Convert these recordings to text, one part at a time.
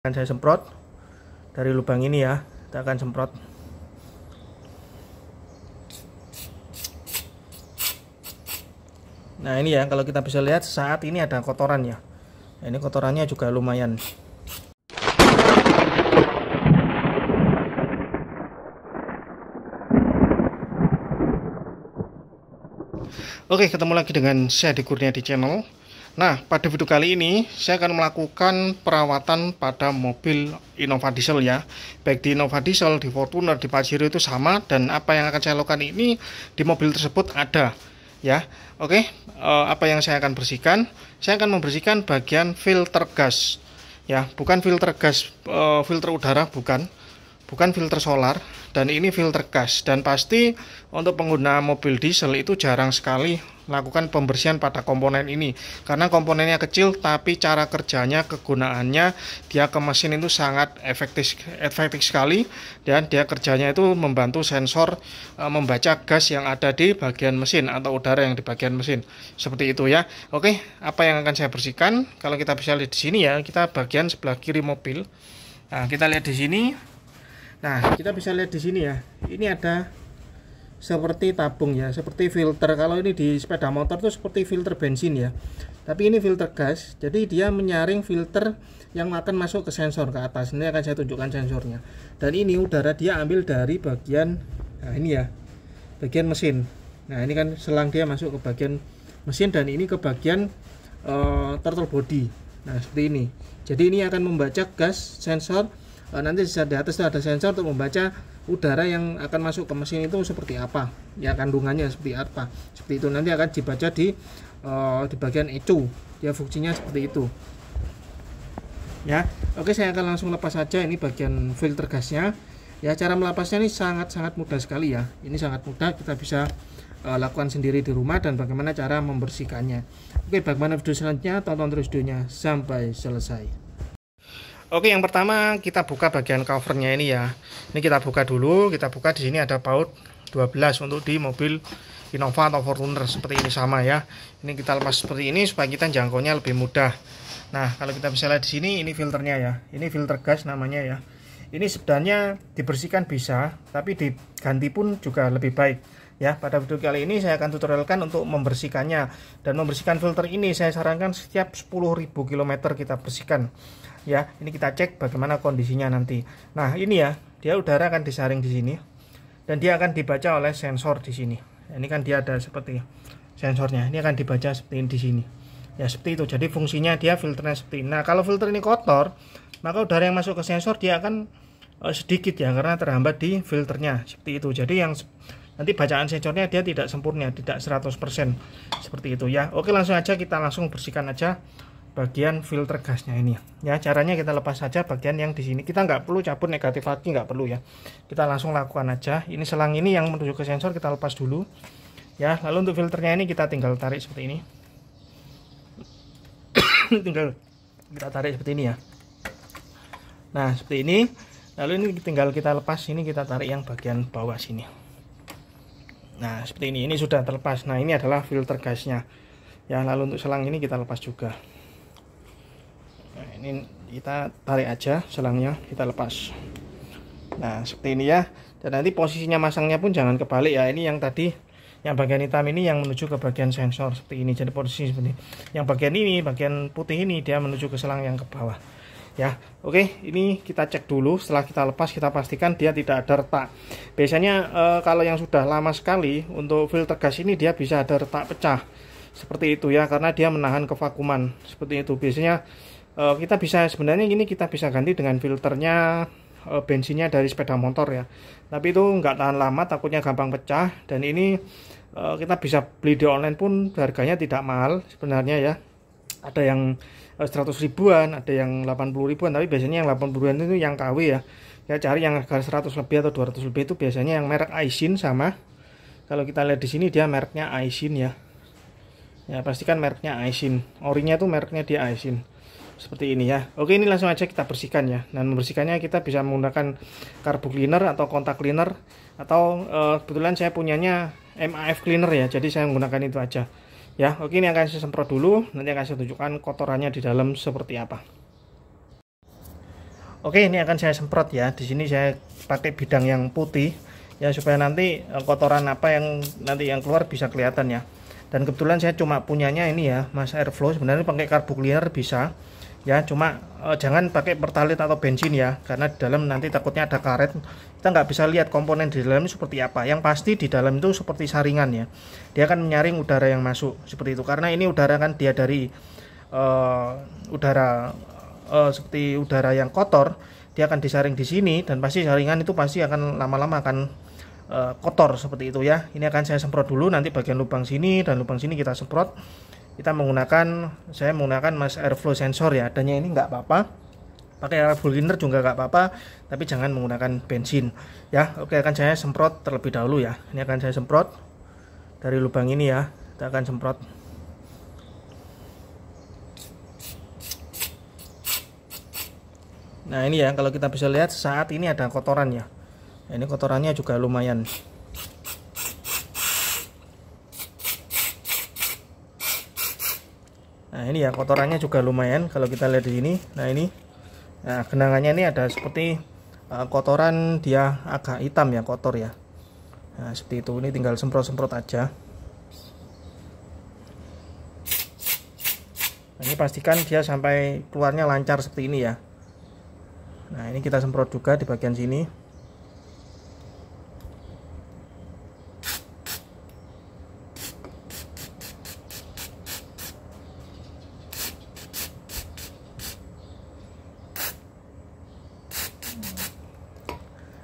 Akan saya semprot dari lubang ini ya, kita akan semprot. Nah ini ya, kalau kita bisa lihat saat ini ada kotoran ya. Nah, ini kotorannya juga lumayan. Oke, ketemu lagi dengan saya di Kurnia di channel. Nah, pada video kali ini saya akan melakukan perawatan pada mobil Innova Diesel ya. Baik di Innova Diesel, di Fortuner, di Pajero itu sama, dan apa yang akan saya lakukan ini di mobil tersebut ada ya. Oke, apa yang saya akan bersihkan? Saya akan membersihkan bagian filter gas ya, bukan filter gas, filter udara, bukan filter solar, dan ini filter gas. Dan pasti untuk pengguna mobil diesel itu jarang sekali melakukan pembersihan pada komponen ini, karena komponennya kecil tapi cara kerjanya, kegunaannya dia ke mesin itu sangat efektif sekali, dan dia kerjanya itu membantu sensor membaca gas yang ada di bagian mesin atau udara yang di bagian mesin, seperti itu ya. Oke, apa yang akan saya bersihkan? Kalau kita bisa lihat di sini ya, kita bagian sebelah kiri mobil. Nah, kita lihat di sini. Nah, kita bisa lihat di sini ya. Ini ada seperti tabung ya, seperti filter. Kalau ini di sepeda motor tuh seperti filter bensin ya. Tapi ini filter gas. Jadi dia menyaring filter yang akan masuk ke sensor ke atas. Ini akan saya tunjukkan sensornya. Dan ini udara dia ambil dari bagian, nah ini ya, bagian mesin. Nah, ini kan selang dia masuk ke bagian mesin, dan ini ke bagian throttle body. Nah, seperti ini. Jadi ini akan membaca gas sensor. Nanti di atas itu ada sensor untuk membaca udara yang akan masuk ke mesin itu seperti apa ya, kandungannya seperti apa, seperti itu. Nanti akan dibaca di bagian ECU ya, fungsinya seperti itu ya. Oke, saya akan langsung lepas saja ini bagian filter gasnya ya. Cara melepasnya ini sangat mudah sekali ya, ini sangat mudah, kita bisa lakukan sendiri di rumah. Dan bagaimana cara membersihkannya, oke, bagaimana video selanjutnya, tonton terus videonya sampai selesai. Oke, yang pertama kita buka bagian covernya ini ya. Ini kita buka dulu, kita buka. Di sini ada baut 12 untuk di mobil Innova atau Fortuner, seperti ini sama ya. Ini kita lepas seperti ini supaya kita jangkaunya lebih mudah. Nah, kalau kita bisa lihat di sini, ini filternya ya. Ini filter gas namanya ya. Ini sebenarnya dibersihkan bisa, tapi diganti pun juga lebih baik ya. Pada video kali ini saya akan tutorialkan untuk membersihkannya. Dan membersihkan filter ini saya sarankan setiap 10.000 km kita bersihkan ya. Ini kita cek bagaimana kondisinya nanti. Nah, ini ya, dia udara akan disaring di sini, dan dia akan dibaca oleh sensor di sini. Ini kan dia ada seperti sensornya, ini akan dibaca seperti ini di sini ya, seperti itu. Jadi fungsinya dia filternya seperti ini. Nah, kalau filter ini kotor, maka udara yang masuk ke sensor dia akan sedikit ya, karena terhambat di filternya, seperti itu. Jadi yang nanti bacaan sensornya dia tidak sempurna, tidak 100% seperti itu ya. Oke, langsung aja kita langsung bersihkan aja bagian filter gasnya ini ya. Caranya kita lepas saja bagian yang di sini, kita nggak perlu cabut negatif aki, nggak perlu ya, kita langsung lakukan aja. Ini selang ini yang menuju ke sensor kita lepas dulu ya. Lalu untuk filternya ini kita tinggal tarik seperti ini tinggal kita tarik seperti ini ya. Nah, seperti ini. Lalu ini tinggal kita lepas, ini kita tarik yang bagian bawah sini. Nah, seperti ini sudah terlepas. Nah, ini adalah filter gasnya ya. Lalu untuk selang ini kita lepas juga. Nah, ini kita tarik aja selangnya, kita lepas. Nah, seperti ini ya. Dan nanti posisinya masangnya pun jangan kebalik ya. Ini yang tadi, yang bagian hitam ini yang menuju ke bagian sensor seperti ini. Jadi posisi seperti ini. Yang bagian ini, bagian putih ini dia menuju ke selang yang ke bawah ya. Oke, ini kita cek dulu. Setelah kita lepas, kita pastikan dia tidak ada retak. Biasanya kalau yang sudah lama sekali, untuk filter gas ini dia bisa ada retak pecah seperti itu ya, karena dia menahan kevakuman seperti itu. Biasanya kita bisa, sebenarnya ini kita bisa ganti dengan filternya bensinnya dari sepeda motor ya, tapi itu nggak tahan lama, takutnya gampang pecah. Dan ini kita bisa beli di online pun harganya tidak mahal sebenarnya ya. Ada yang 100 ribuan, ada yang 80 ribuan, tapi biasanya yang 80 ribuan itu yang KW ya. Ya, cari yang harga 100 lebih atau 200 lebih, itu biasanya yang merek Aisin. Sama kalau kita lihat di sini dia mereknya Aisin ya. Ya, pastikan mereknya Aisin. Orinya tuh mereknya dia Aisin. Seperti ini ya. Oke, ini langsung aja kita bersihkan ya. Dan membersihkannya kita bisa menggunakan carbo cleaner atau kontak cleaner, atau kebetulan saya punyanya MAF cleaner ya. Jadi saya menggunakan itu aja. Ya, oke, ini akan saya semprot dulu, nanti akan saya tunjukkan kotorannya di dalam seperti apa. Oke, ini akan saya semprot ya. Di sini saya pakai bidang yang putih ya, supaya nanti kotoran apa yang nanti yang keluar bisa kelihatan ya. Dan kebetulan saya cuma punyanya ini ya, Mas Airflow. Sebenarnya pakai carbo cleaner bisa ya, cuma jangan pakai pertalite atau bensin ya, karena di dalam nanti takutnya ada karet. Kita nggak bisa lihat komponen di dalam seperti apa. Yang pasti di dalam itu seperti saringan ya, dia akan menyaring udara yang masuk seperti itu. Karena ini udara kan dia dari udara seperti udara yang kotor, dia akan disaring di sini, dan pasti saringan itu pasti akan lama-lama akan kotor seperti itu ya. Ini akan saya semprot dulu, nanti bagian lubang sini dan lubang sini kita semprot. Saya menggunakan Mas Airflow sensor ya, adanya ini nggak apa-apa, pakai carbo cleaner juga nggak apa-apa, tapi jangan menggunakan bensin ya. Oke, akan saya semprot terlebih dahulu ya. Ini akan saya semprot dari lubang ini ya, kita akan semprot. Nah ini ya, kalau kita bisa lihat saat ini ada kotoran ya. Nah, ini kotorannya juga lumayan. Nah ini ya, kotorannya juga lumayan kalau kita lihat di sini. Nah ini, nah genangannya ini ada seperti kotoran, dia agak hitam ya, kotor ya. Nah seperti itu, ini tinggal semprot-semprot aja. Nah, ini pastikan dia sampai keluarnya lancar seperti ini ya. Nah ini kita semprot juga di bagian sini.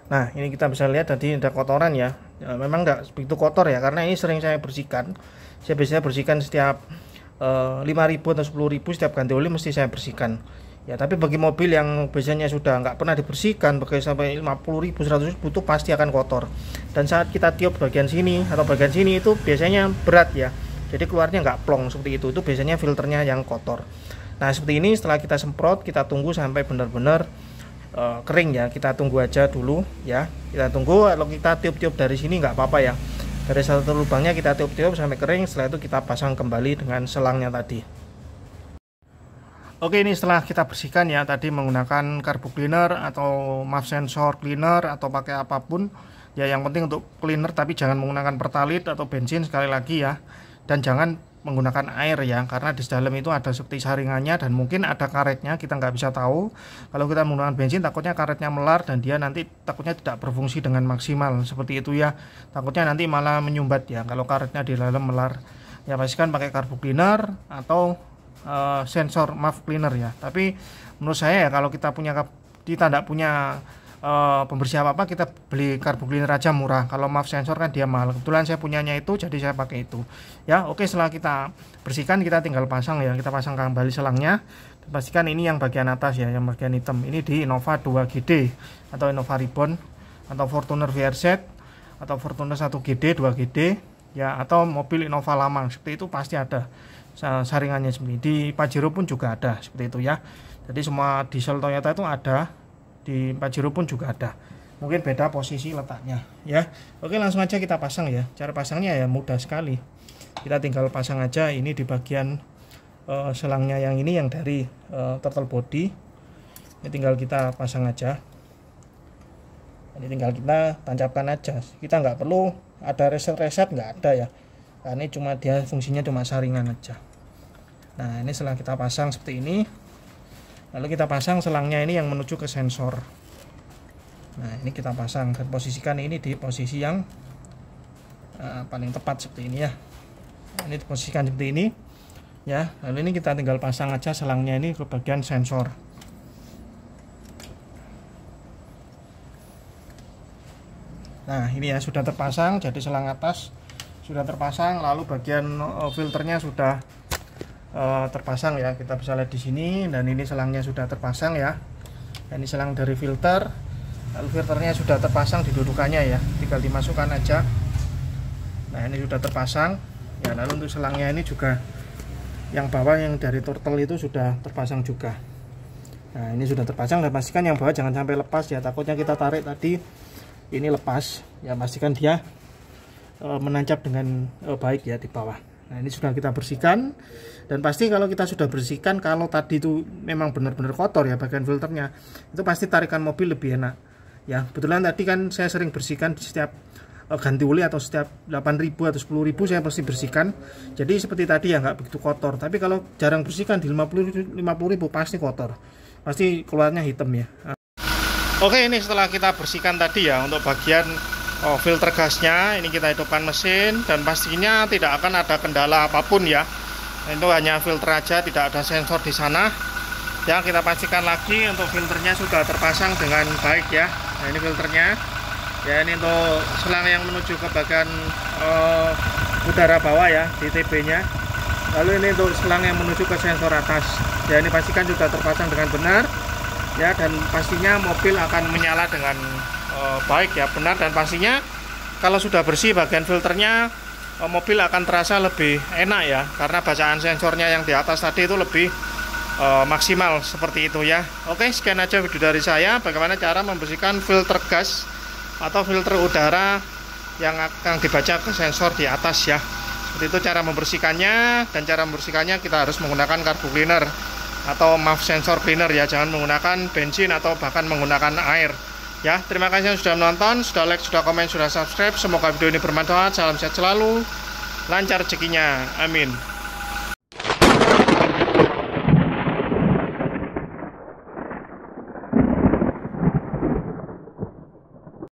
Nah ini kita bisa lihat tadi ada kotoran ya. Memang nggak begitu kotor ya, karena ini sering saya bersihkan. Saya biasanya bersihkan setiap 5.000 atau 10.000 setiap ganti oli mesti saya bersihkan ya. Tapi bagi mobil yang biasanya sudah nggak pernah dibersihkan, pakai sampai 50.000, 100.000 itu pasti akan kotor. Dan saat kita tiup bagian sini atau bagian sini itu biasanya berat ya, jadi keluarnya nggak plong seperti itu biasanya filternya yang kotor. Nah seperti ini, setelah kita semprot, kita tunggu sampai benar-benar kering ya. Kita tunggu aja dulu ya, kita tunggu. Kalau kita tiup-tiup dari sini nggak apa-apa ya, dari satu lubangnya kita tiup-tiup sampai kering. Setelah itu kita pasang kembali dengan selangnya tadi. Oke, ini setelah kita bersihkan ya, tadi menggunakan carbo cleaner atau MAF sensor cleaner atau pakai apapun ya, yang penting untuk cleaner, tapi jangan menggunakan pertalite atau bensin sekali lagi ya. Dan jangan menggunakan air ya, karena di dalam itu ada seperti saringannya dan mungkin ada karetnya, kita nggak bisa tahu. Kalau kita menggunakan bensin takutnya karetnya melar dan dia nanti takutnya tidak berfungsi dengan maksimal seperti itu ya. Takutnya nanti malah menyumbat ya kalau karetnya di dalam melar ya. Pastikan pakai carbo cleaner atau sensor MAF cleaner ya. Tapi menurut saya ya, kalau kita tidak punya pembersih apa kita beli carbo cleaner aja murah. Kalau MAF sensor kan dia mahal. Kebetulan saya punyanya itu, jadi saya pakai itu ya. Oke, setelah kita bersihkan kita tinggal pasang ya. Kita pasang kembali selangnya. Pastikan ini yang bagian atas ya, yang bagian hitam ini di Innova 2GD atau Innova Ribbon atau Fortuner VRZ atau Fortuner 1GD 2GD ya, atau mobil Innova lama seperti itu pasti ada saringannya seperti ini. Di Pajero pun juga ada seperti itu ya. Jadi semua diesel Toyota itu ada, di Pajero pun juga ada. Mungkin beda posisi letaknya ya. Oke, langsung aja kita pasang ya. Cara pasangnya ya mudah sekali. Kita tinggal pasang aja ini di bagian selangnya yang ini, yang dari throttle body. Ini tinggal kita pasang aja. Ini tinggal kita tancapkan aja. Kita nggak perlu ada reset-reset, nggak ada ya. Karena ini cuma dia fungsinya cuma saringan aja. Nah ini setelah kita pasang seperti ini, lalu kita pasang selangnya ini yang menuju ke sensor. Nah ini kita pasang dan posisikan ini di posisi yang paling tepat seperti ini ya. Ini diposisikan seperti ini ya. Lalu ini kita tinggal pasang aja selangnya ini ke bagian sensor. Nah ini ya sudah terpasang, jadi selang atas sudah terpasang, lalu bagian filternya sudah terpasang ya. Kita bisa lihat di sini, dan ini selangnya sudah terpasang ya. Ini selang dari filter, lalu filternya sudah terpasang di dudukannya ya, tinggal dimasukkan aja. Nah ini sudah terpasang ya. Lalu untuk selangnya ini juga yang bawah yang dari turtle itu sudah terpasang juga. Nah ini sudah terpasang, dan pastikan yang bawah jangan sampai lepas ya, takutnya kita tarik tadi ini lepas ya. Pastikan dia menancap dengan baik ya di bawah. Nah, ini sudah kita bersihkan. Dan pasti kalau kita sudah bersihkan, kalau tadi itu memang benar-benar kotor ya bagian filternya, itu pasti tarikan mobil lebih enak. Ya, kebetulan tadi kan saya sering bersihkan di setiap ganti oli atau setiap 8.000 atau 10.000 saya pasti bersihkan. Jadi seperti tadi ya nggak begitu kotor. Tapi kalau jarang bersihkan di 50.000 pasti kotor. Pasti keluarnya hitam ya. Oke, ini setelah kita bersihkan tadi ya untuk bagian filter gasnya, ini kita hidupkan mesin dan pastinya tidak akan ada kendala apapun ya. Itu hanya filter aja, tidak ada sensor di sana. Ya, kita pastikan lagi untuk filternya sudah terpasang dengan baik ya. Nah, ini filternya. Ya, ini untuk selang yang menuju ke bagian udara bawah ya, di TB-nya. Lalu ini untuk selang yang menuju ke sensor atas. Ya, ini pastikan sudah terpasang dengan benar. Ya, dan pastinya mobil akan menyala dengan baik ya, benar, dan pastinya kalau sudah bersih bagian filternya, mobil akan terasa lebih enak ya, karena bacaan sensornya yang di atas tadi itu lebih maksimal seperti itu ya. Oke, sekian aja video dari saya bagaimana cara membersihkan filter gas atau filter udara yang akan dibaca ke sensor di atas ya. Seperti itu cara membersihkannya, dan cara membersihkannya kita harus menggunakan carbo cleaner atau MAF sensor cleaner ya, jangan menggunakan bensin atau bahkan menggunakan air ya. Terima kasih yang sudah menonton, sudah like, sudah komen, sudah subscribe. Semoga video ini bermanfaat. Salam sehat selalu, lancar rezekinya, amin.